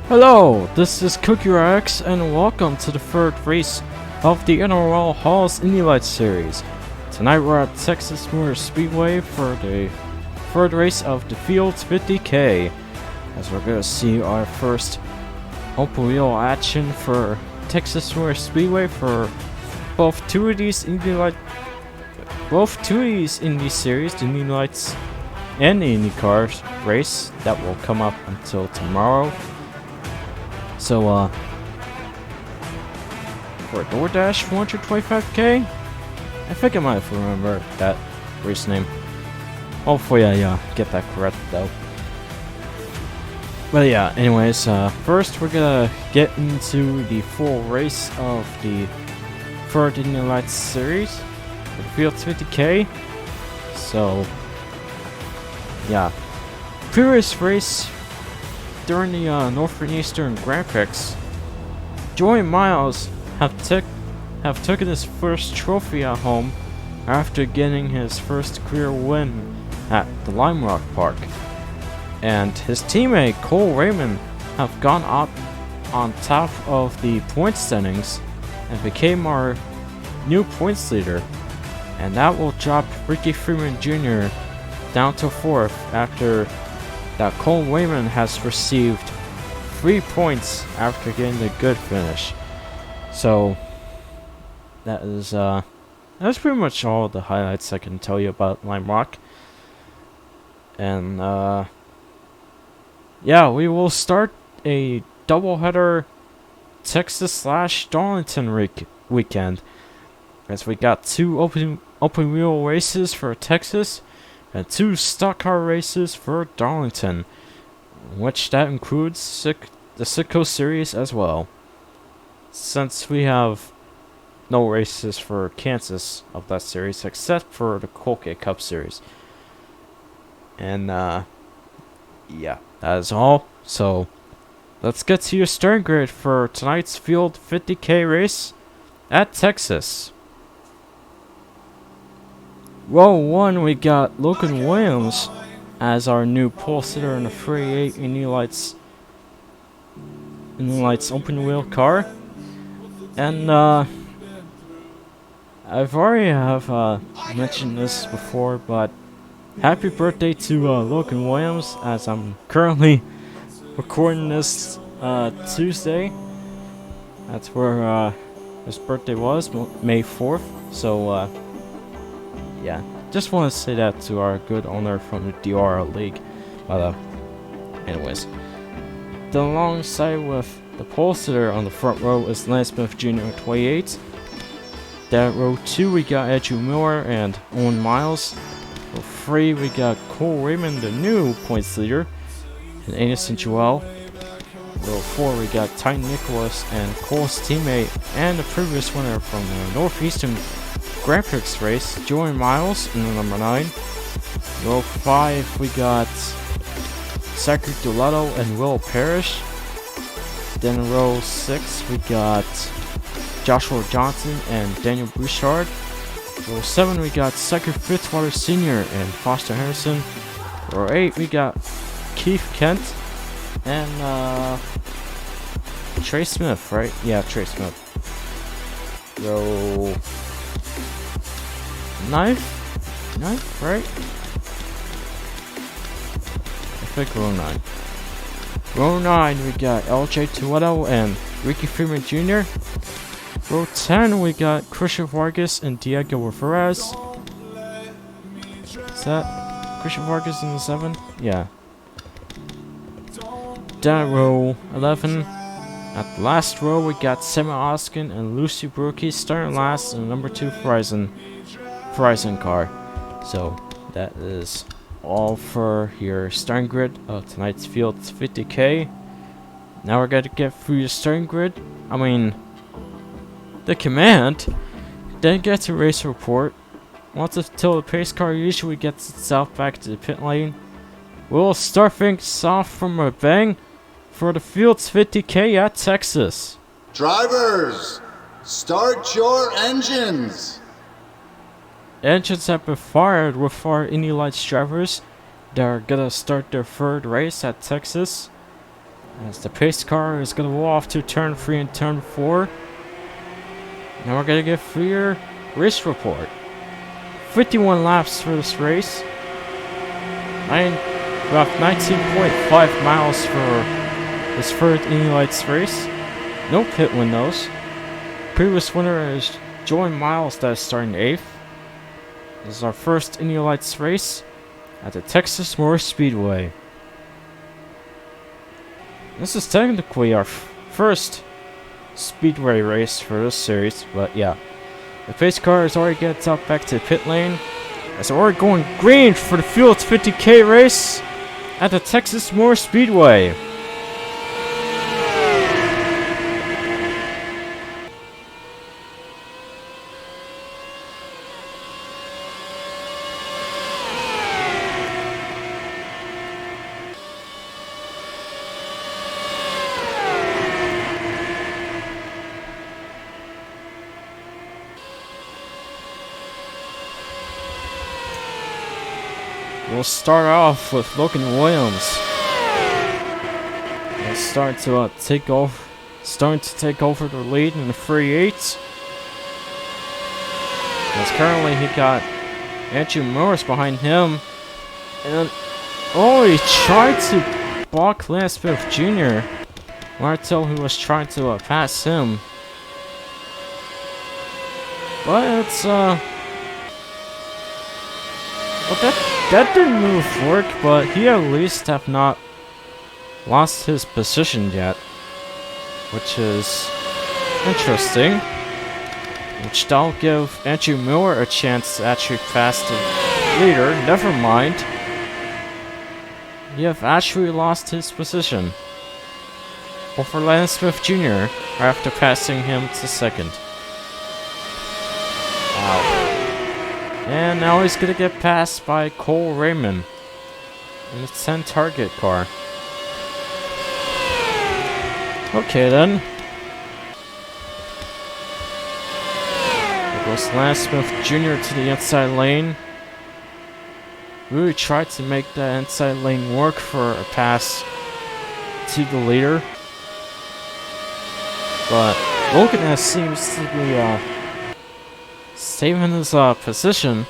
Hello, this is CookieRx and welcome to the third race of the NROL Halls Indy Lights series. Tonight we're at Texas Motor Speedway for the third race of the Fields 50K, as we're gonna see our first open wheel action for Texas Motor Speedway for both two of these Indy series, the Indy Lights and the IndyCar race that will come up until tomorrow. So, for DoorDash 425K? I think I might have remembered that race name. Hopefully I get that correct though. But yeah, anyways, first we're gonna get into the full race of the third Indy Lights series, the Fields 50K. So, yeah. Previous race during the Northeastern Grand Prix, Joey Miles have taken his first trophy at home after getting his first career win at the Lime Rock Park, and his teammate Cole Raymond have gone up on top of the point standings and became our new points leader, and that will drop Ricky Freeman Jr. down to 4th after that Cole Raymond has received 3 points after getting a good finish. So that's pretty much all the highlights I can tell you about Lime Rock. And yeah, we will start a doubleheader Texas/Darlington weekend, as we got 2 open wheel races for Texas and 2 stock car races for Darlington, which that includes the Sitco series as well, since we have no races for Kansas of that series except for the Colgate Cup series. And yeah, that is all. So let's get to your starting grid for tonight's Field 50K race at Texas. Row 1, we got Logan Williams as our new pole sitter in the 38 Indy Lights open wheel car. And I've already mentioned this before, but happy birthday to Logan Williams, as I'm currently recording this Tuesday. That's where his birthday was, May 4th. So yeah, just want to say that to our good owner from the DRL League. But anyways, alongside with the pole sitter on the front row is Lance Smith Jr. 28. That row 2 we got Andrew Miller and Owen Miles. Row 3 we got Cole Raymond, the new points leader, and Anderson Joel. Row 4 we got Ty Nicholas and Cole's teammate and the previous winner from the Northeastern Grand Prix race, Joey Miles in the number 9. Row 5 we got Zachary Doletto and Will Parrish. Then in row 6 we got Joshua Johnson and Daniel Bouchard. Row 7 we got Zachary Fitzwater Sr. and Foster Henderson. Row 8 we got Keith Kent and Trey Smith, right? Yeah, Trey Smith. Row 9, right? I think row 9. Row 9 we got LJ Tueto and Ricky Freeman Jr. Row 10 we got Christian Vargas and Diego Rivera. Is that Christian Vargas in the 7? Yeah. Down row 11, at the last row we got Samuel Oskin and Lucy Brookie starting last in the number 2 Verizon car. So that is all for your starting grid of tonight's Fields 50K. Now we're going to get through your starting grid. I mean, the command. Then get to race report. Once until the pace car usually gets itself back to the pit lane, we'll start things off from a bang for the Fields 50K at Texas. Drivers, start your engines. Engines have been fired with our Indy Lights drivers that are gonna start their third race at Texas. As the pace car is going to roll off to turn 3 and turn 4. Now we're going to get freer race report. 51 laps for this race. About 19.5 miles for this third Indy Lights race. No pit windows. Previous winner is Joey Miles that is starting 8th. This is our first Indy Lights race at the Texas Motor Speedway. This is technically our first Speedway race for this series, but yeah. The pace car is already gets up back to the pit lane. As we're already going green for the Field 50K race at the Texas Motor Speedway. We'll start off with Logan Williams. He'll start to take over the lead in the 3-8. As currently he got Andrew Morris behind him, and he tried to block Lance Smith Jr. Martel, who was trying to pass him, but it's that didn't move forward, but he at least have not lost his position yet, which is interesting. Which that'll give Andrew Miller a chance to actually pass the leader. Never mind. You have actually lost his position over Lance Smith Jr. after passing him to second. Wow. And now he's gonna get passed by Cole Raymond in the 10 target car. Okay then. There goes Lance Smith Jr. to the inside lane. Really tried to make that inside lane work for a pass to the leader. But Logan seems to be saving his position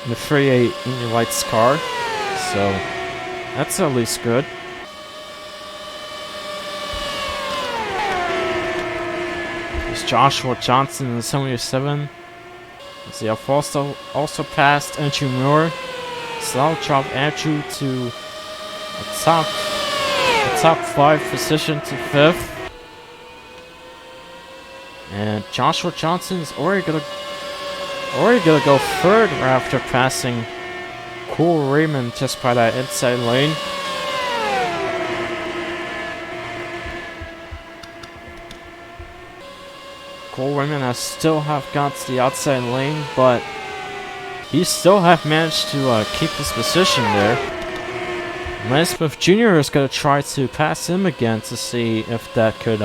in the 3-8 Indy Lights car, so that's at least good. There's Joshua Johnson in the 77. As they have also passed Andrew Moore, so that'll drop Andrew to a top 5 position to 5th. And Joshua Johnson is already gonna go third after passing Cole Raymond just by that inside lane. Cole Raymond has still have got to the outside lane, but he still have managed to keep his position there. Lance Smith Jr. is gonna try to pass him again to see if that could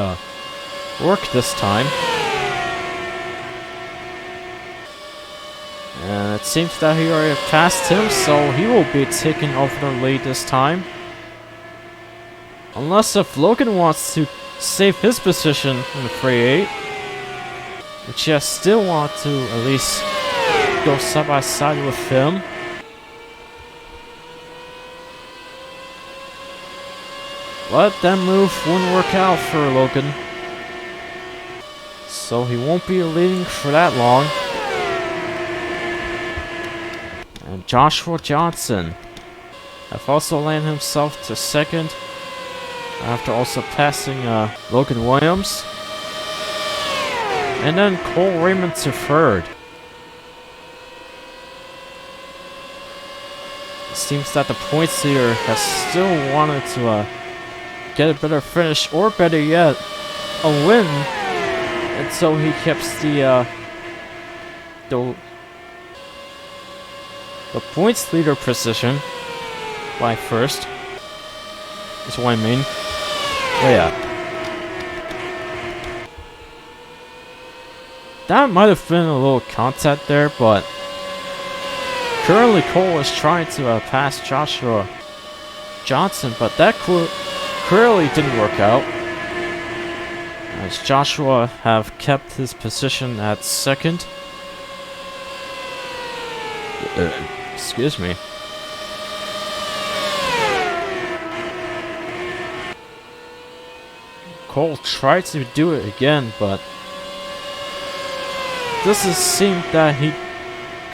work this time. And it seems that he already passed him, so he will be taking over the lead this time. Unless if Logan wants to save his position in the 3-8, which I still want to at least go side by side with him. But that move wouldn't work out for Logan, so he won't be leading for that long. And Joshua Johnson have also landed himself to second after also passing Logan Williams. And then Cole Raymond to third. It seems that the points leader has still wanted to get a better finish, or better yet, a win. And so he keeps the points leader position by first. That's what I mean. Oh yeah. That might have been a little contact there, but currently Cole is trying to pass Joshua Johnson, but that could clearly didn't work out, as Joshua have kept his position at second. Excuse me. Cole tried to do it again, but this is seemed that he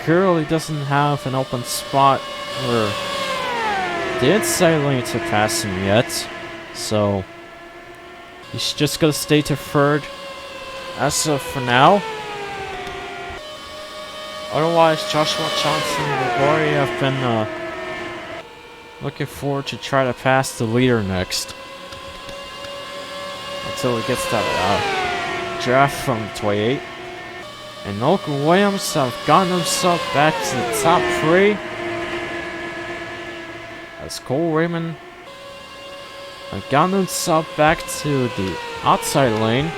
clearly doesn't have an open spot where the inside lane to pass him yet, so he's just gonna stay to third as of for now. Otherwise, Joshua Johnson and Oreo have been looking forward to try to pass the leader next. Until he gets that draft from 28. And Logan Williams have gotten himself back to the top 3. As Cole Raymond have gotten himself back to the outside lane.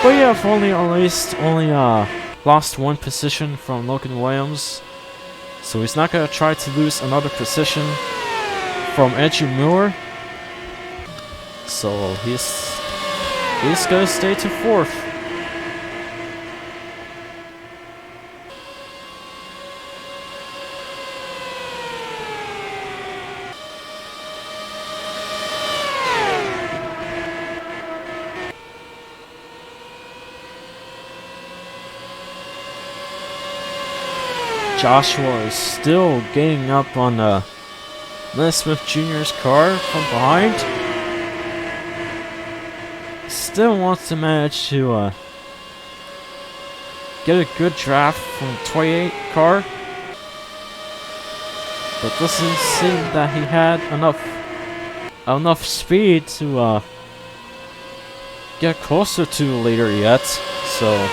But yeah, I've only lost one position from Logan Williams. So he's not gonna try to lose another position from Andrew Miller. So he's gonna stay to 4th. Joshua is still gaining up on Lance Smith Jr.'s car from behind. Still wants to manage to get a good draft from the 28 car, but doesn't seem that he had enough speed to get closer to the leader yet. So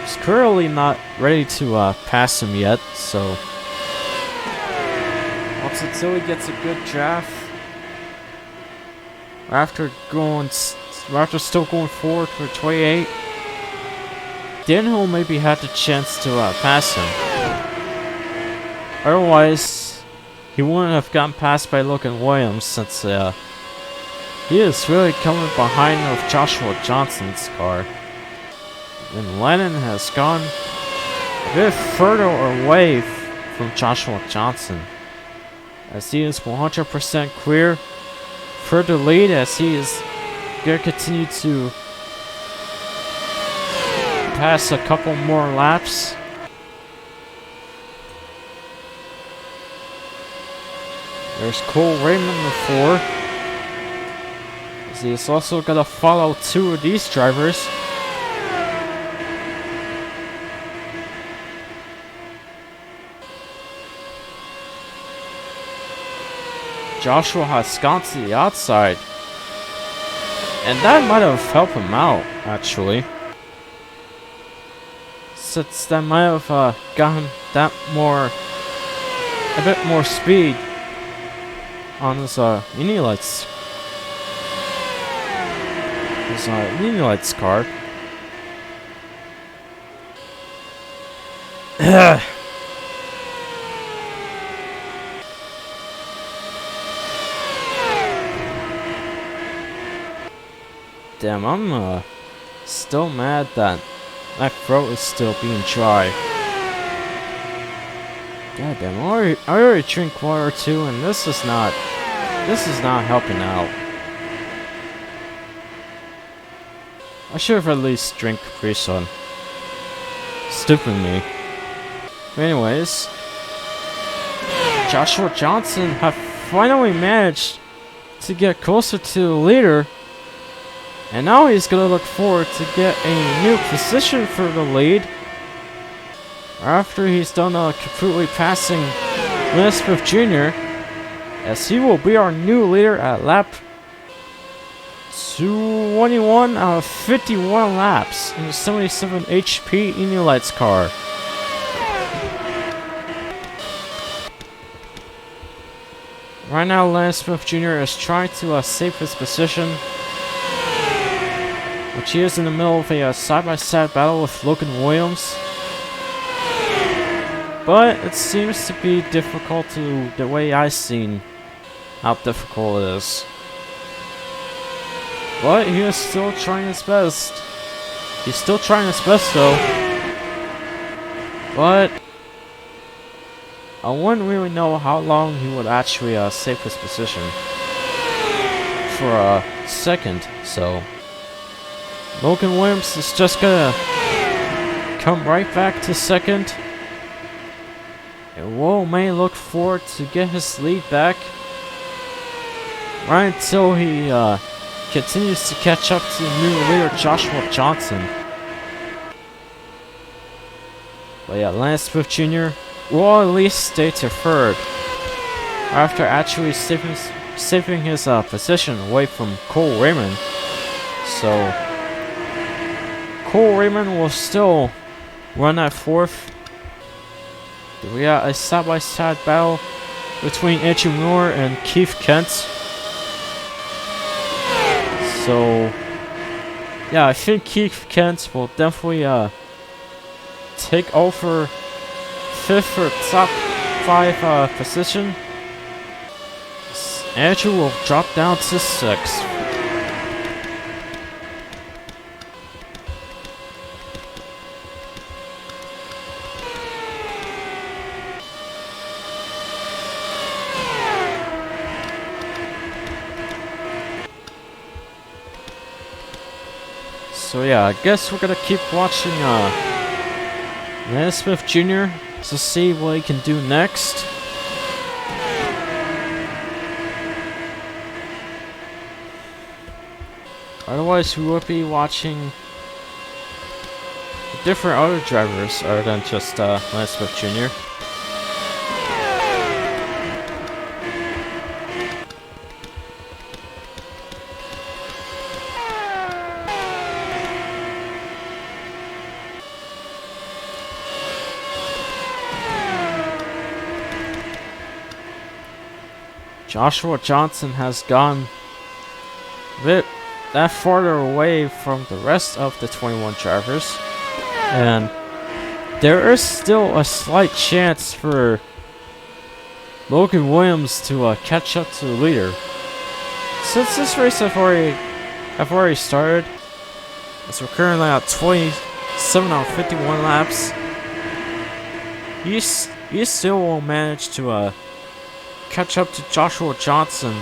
he's currently not ready to pass him yet. So once until he gets a good draft, after still going forward for 28, then he'll maybe have the chance to pass him. Otherwise, he wouldn't have gotten passed by Logan Williams, since he is really coming behind of Joshua Johnson's car. And Lennon has gone a bit further away from Joshua Johnson, as he is 100% clear for the lead, as he is gonna continue to pass a couple more laps. There's Cole Raymond in 4. As he is also gonna follow 2 of these drivers. Joshua has gone to the outside, and that might have helped him out, actually, since that might have gotten a bit more speed on his Indy Lights car. Damn, I'm still mad that my throat is still being dry. God damn, I already drink water too, and this is not helping out. I should have at least drink Capri Sun. Stupid me. Anyways, Joshua Johnson have finally managed to get closer to the leader. And now he's gonna look forward to get a new position for the lead, after he's done completely passing Lance Smith Jr., as he will be our new leader at lap 21 out of 51 laps in the 77 HP Indy Lights car. Right now, Lance Smith Jr. is trying to save his position, which he is in the middle of a side-by-side battle with Logan Williams. But it seems to be difficult to the way I've seen how difficult it is. But he is still trying his best. He's still trying his best though. But I wouldn't really know how long he would actually save his position for a second. So Logan Williams is just gonna come right back to second. And Will may look forward to get his lead back right until he continues to catch up to the new leader Joshua Johnson. But yeah, Lance Swift Jr. will at least stay to third after actually saving his position away from Cole Raymond. So Cole Raymond will still run at fourth. We got a side-by-side battle between Andrew Miller and Keith Kent. So yeah, I think Keith Kent will definitely take over fifth for top 5 position. Andrew will drop down to 6th. So yeah, I guess we're gonna keep watching Lance Smith Jr. to see what he can do next. Otherwise, we would be watching different other drivers other than just Lance Smith Jr. Joshua Johnson has gone a bit that farther away from the rest of the 21 drivers, and there is still a slight chance for Logan Williams to catch up to the leader. Since this race have already started, as we're currently at 27 out of 51 laps, he still will manage to catch up to Joshua Johnson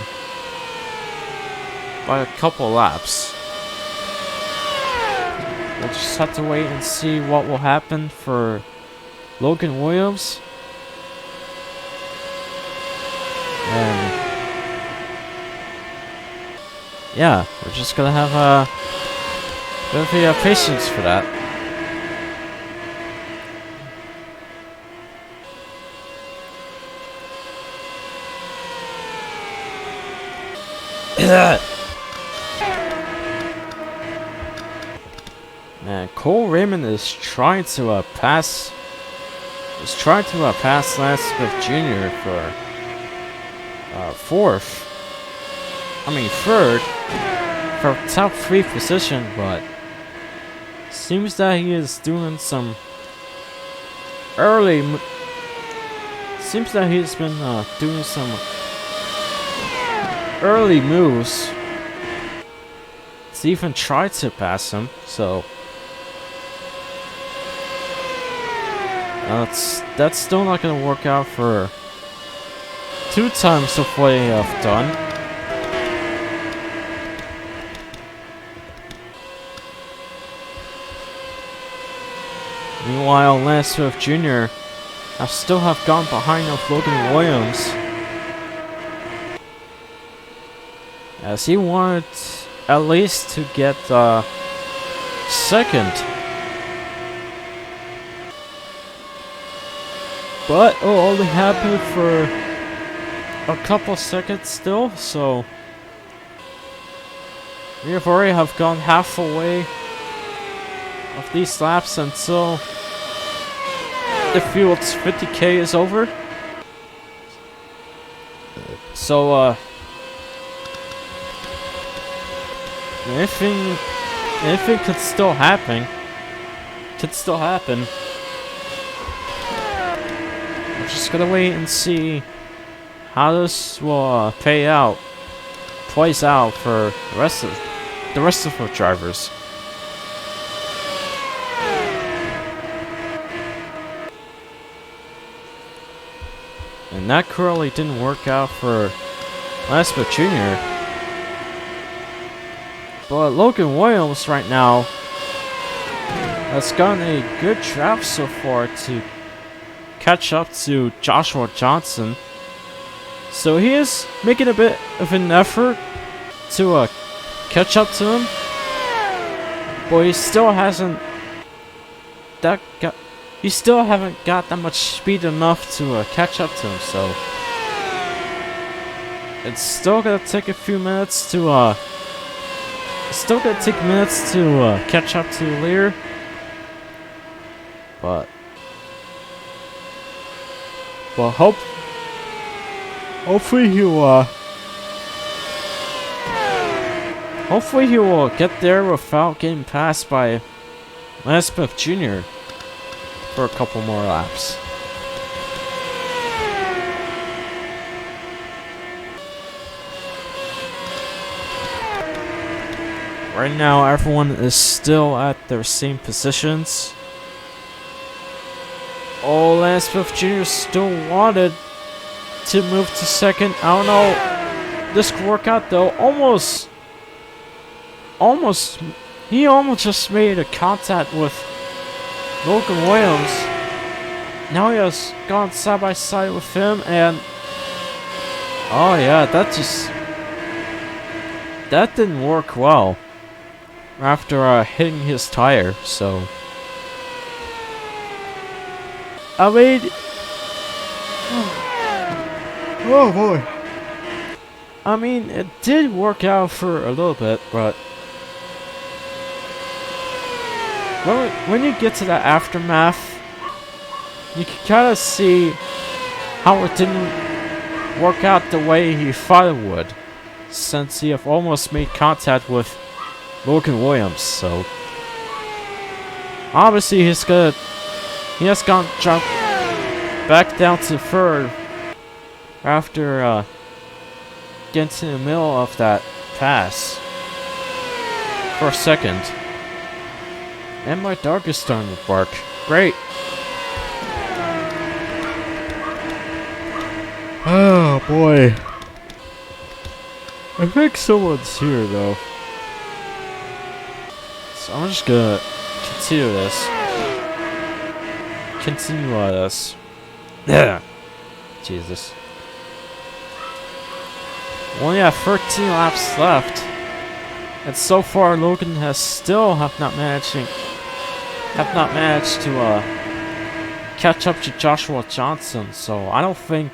by a couple laps. We'll just have to wait and see what will happen for Logan Williams. And yeah, we're just gonna have a bit of patience for that. Man, Cole Raymond is trying to pass Lance Smith Jr. for third for top 3 position, but seems that he is doing some seems that he's been doing some early moves to even try to pass him, so that's still not gonna work out for 2 times of what they have done. Meanwhile, Lance Swift Jr. still have gone behind of Logan Williams, as he wanted at least to get second. But it'll only happen for a couple seconds still, so we have already gone half away of these laps until the field's 50K is over. So anything could still happen. we're just gonna wait and see how this will plays out for the rest of the drivers. And that currently didn't work out for Lasper Jr. But Logan Williams right now has gotten a good draft so far to catch up to Joshua Johnson. So he is making a bit of an effort to catch up to him. But he still hasn't got that much speed enough to catch up to him, so it's still gonna take a few minutes to catch up to Lear. But hopefully he will get there without getting passed by Lance Smith Jr. for a couple more laps. Right now, everyone is still at their same positions. Oh, Lance Smith Jr. still wanted to move to second. I don't know. This could work out though. He almost just made a contact with Logan Williams. Now he has gone side by side with him, and oh yeah, that didn't work well after hitting his tire. So I mean, oh boy. I mean, it did work out for a little bit, but when you get to the aftermath, you can kind of see how it didn't work out the way he thought it would, since he have almost made contact with Logan Williams. So obviously he has gone jumped back down to third after getting to the middle of that pass for a second. And my dog is starting to bark. Great. Oh boy. I think someone's here though. So I'm just gonna continue this. Yeah. Jesus. We only have 13 laps left. And so far Logan has still have not managed to catch up to Joshua Johnson, so I don't think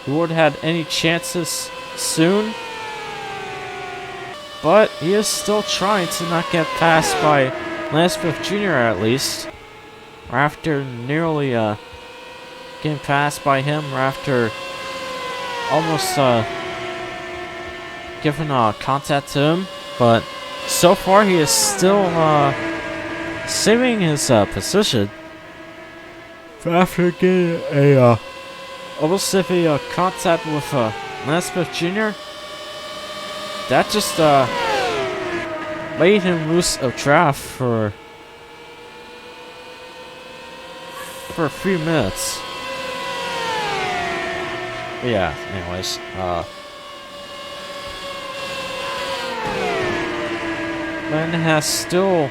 he would have had any chances soon. But he is still trying to not get passed by Lance Smith Jr. at least. Or after nearly getting passed by him, or after almost giving contact to him. But so far he is still saving his position after getting a almost a contact with Lance Smith Jr. That just made him lose a draft for a few minutes. But yeah, anyways, Len has still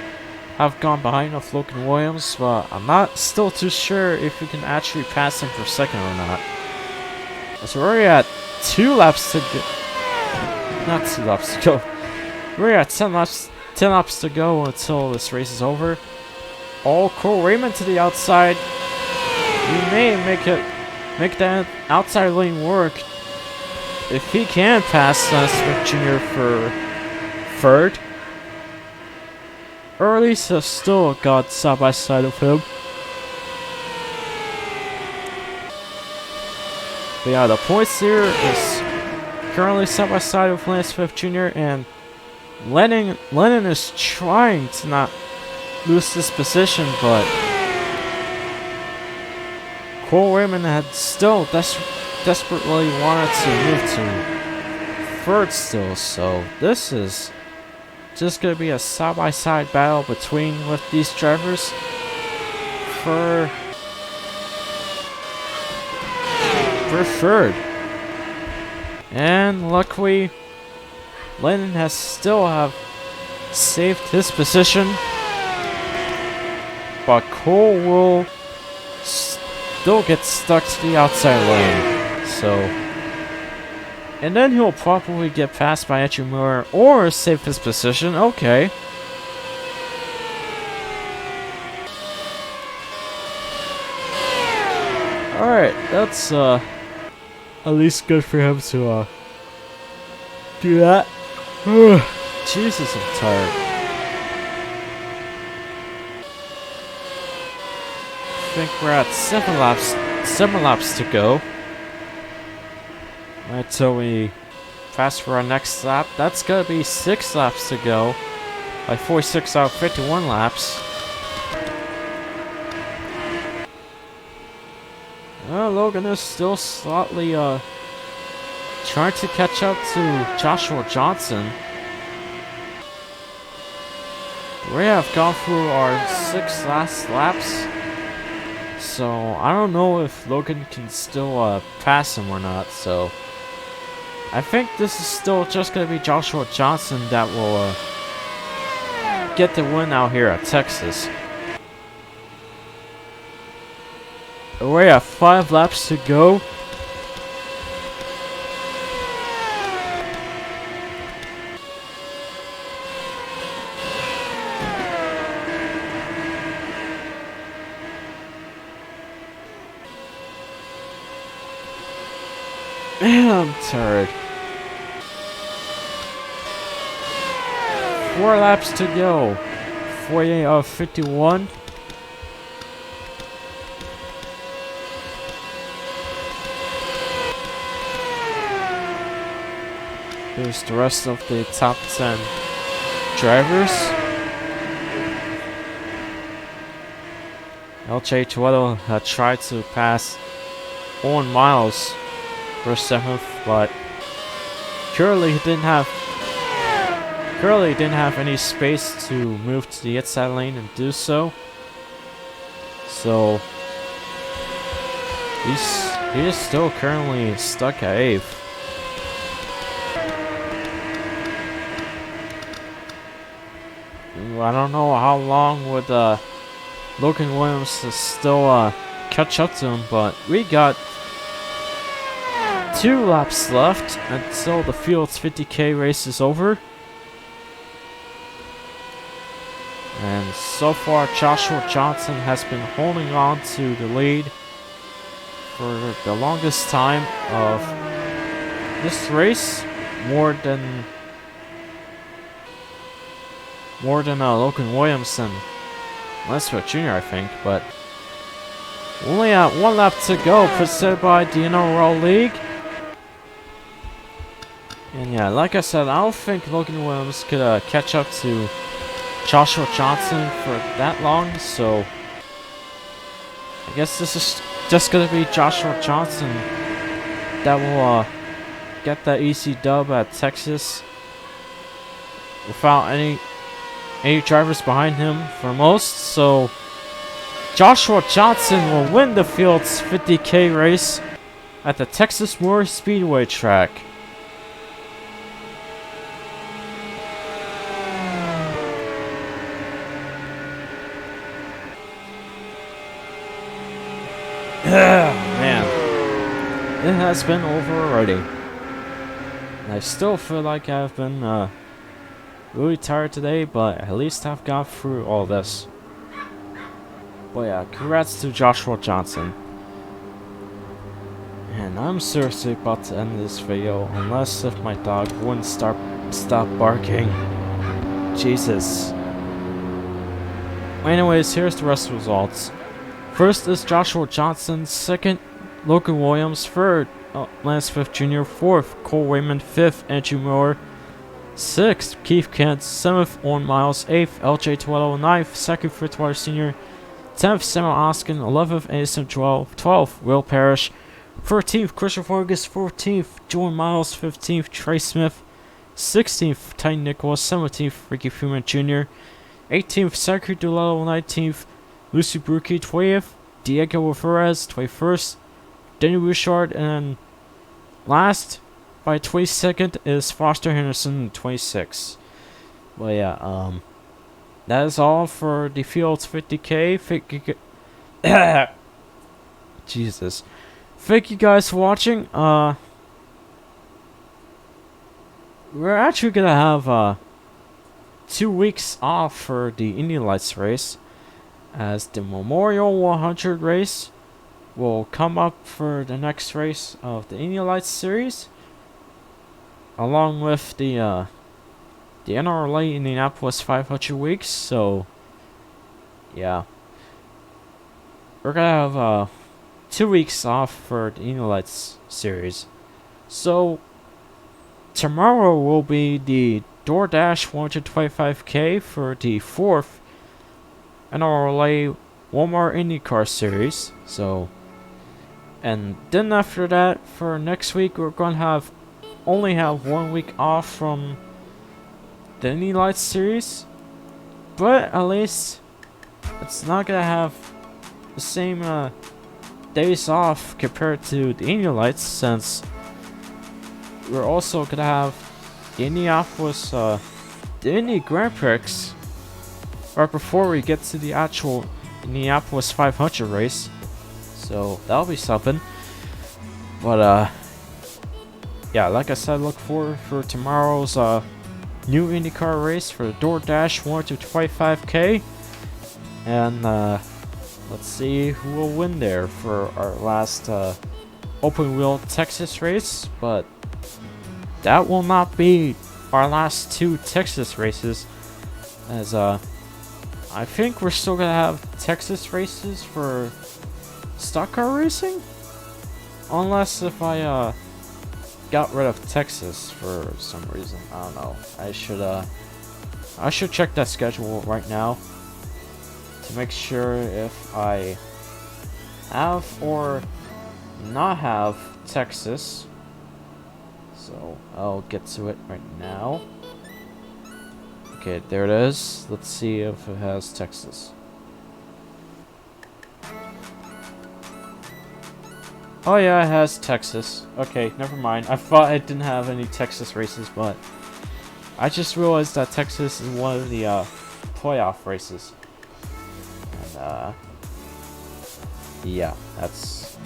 have gone behind of Logan Williams, but I'm not still too sure if we can actually pass him for second or not. So we're already at 2 laps to go. Not 2 laps to go. We're at 10 laps to go until this race is over. Oh, Cole Raymond to the outside. He may make that outside lane work if he can pass Smith Jr. for third. Or at least has still got side by side of him. But yeah, the points here is currently side by side with Lance Smith Jr. and Lennon is trying to not lose this position, but Cole Raymond had still desperately wanted to move to third still, so this is just gonna be a side-by-side battle with these drivers for third. And luckily, Lennon has still have saved his position, but Cole will still get stuck to the outside lane. So, and then he'll probably get passed by Andrew Miller or save his position. Okay. Alright, that's at least good for him to do that. Jesus, I'm tired. I think we're at 7 laps to go. Until we pass for our next lap. That's gonna be 6 laps to go. Like 46 out of 51 laps. Logan is still slightly trying to catch up to Joshua Johnson. We have gone through our 6 last laps, so I don't know if Logan can still pass him or not. So I think this is still just gonna be Joshua Johnson that will get the win out here at Texas. We have 5 laps to go. Man, I'm tired. 4 laps to go. 48 out of 51. Here's the rest of the top 10 drivers. LJ Tueto had tried to pass Owen Miles for 7th, but Curly didn't have any space to move to the outside lane and do so. So he is still currently stuck at 8th. I don't know how long would Logan Williams still catch up to him, but we got 2 laps left until the field's 50K race is over. And so far, Joshua Johnson has been holding on to the lead for the longest time of this race, more than Logan Williams and Lance Jr., I think, but only at 1 lap to go, presented by the NROL League. And yeah, like I said, I don't think Logan Williams could catch up to Joshua Johnson for that long, so I guess this is just gonna be Joshua Johnson that will get that easy dub at Texas without any drivers behind him for most. So Joshua Johnson will win the field's 50K race at the Texas Motor Speedway track. Man, it has been over already. I still feel like I've been really tired today, but at least I've got through all this. But yeah, congrats to Joshua Johnson. And I'm seriously about to end this video, unless if my dog wouldn't stop barking. Jesus. Anyways, here's the rest of the results. First is Joshua Johnson, 2nd, Logan Williams, 3rd, Lance Swift Jr., 4th, Cole Raymond, 5th, Andrew Miller, 6th, Keith Kent, 7th, Owen Miles, 8th, LJ Tueto, 9th, 2nd, Fitzwater Sr., 10th, Samuel Oskin. 11th, Addison Joel. 12th, Will Parrish. 13th, Christopher Vargas. 14th, Jordan Miles. 15th, Trey Smith. 16th, Ty Nichols. 17th, Ricky Freeman Jr. 18th, Zachary Dulalo. 19th, Lucy Brookie. 20th, Diego Alvarez. 21st, Danny Bouchard. And last, by 22nd, is Foster Henderson. 26th. Well, yeah, that is all for the Fields 50K. Jesus. Thank you guys for watching. We're actually gonna have 2 weeks off for the Indy Lights race, as the Memorial 100 race will come up for the next race of the Indy Lights series, along with the NROL Indianapolis 500 weeks. So yeah, we're gonna have 2 weeks off for the Indy Lights series. So tomorrow will be the DoorDash 125K for the 4th NROL Walmart IndyCar series. So, and then after that, for next week, we're gonna only have 1 week off from the Indy Lights series, but at least it's not gonna have the same days off compared to the Indy Lights, since we're also gonna have the Indianapolis, the Indy Grand Prix right before we get to the actual Indianapolis 500 race. So that'll be something. But yeah, like I said, look forward for tomorrow's new IndyCar race for the DoorDash 125K, and let's see who will win there for our last open wheel Texas race. But that will not be our last 2 Texas races, as I think we're still gonna have Texas races for stock car racing, unless if I got rid of Texas for some reason. I don't know. I should check that schedule right now to make sure if I have or not have Texas. So I'll get to it right now. Okay, there it is. Let's see if it has Texas. Oh yeah, it has Texas. Okay, never mind. I thought it didn't have any Texas races, but I just realized that Texas is one of the playoff races. And yeah, that's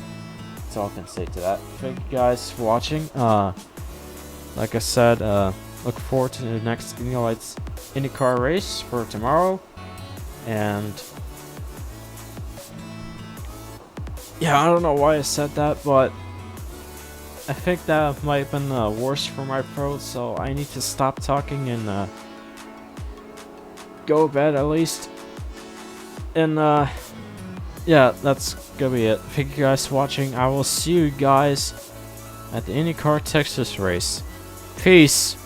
all I can say to that. Thank you guys for watching. Like I said, look forward to the next Indy Lights IndyCar race for tomorrow. And yeah, I don't know why I said that, but I think that might have been worse for my throat, so I need to stop talking and go to bed at least. And yeah, that's gonna be it. Thank you guys for watching. I will see you guys at the IndyCar Texas race. Peace.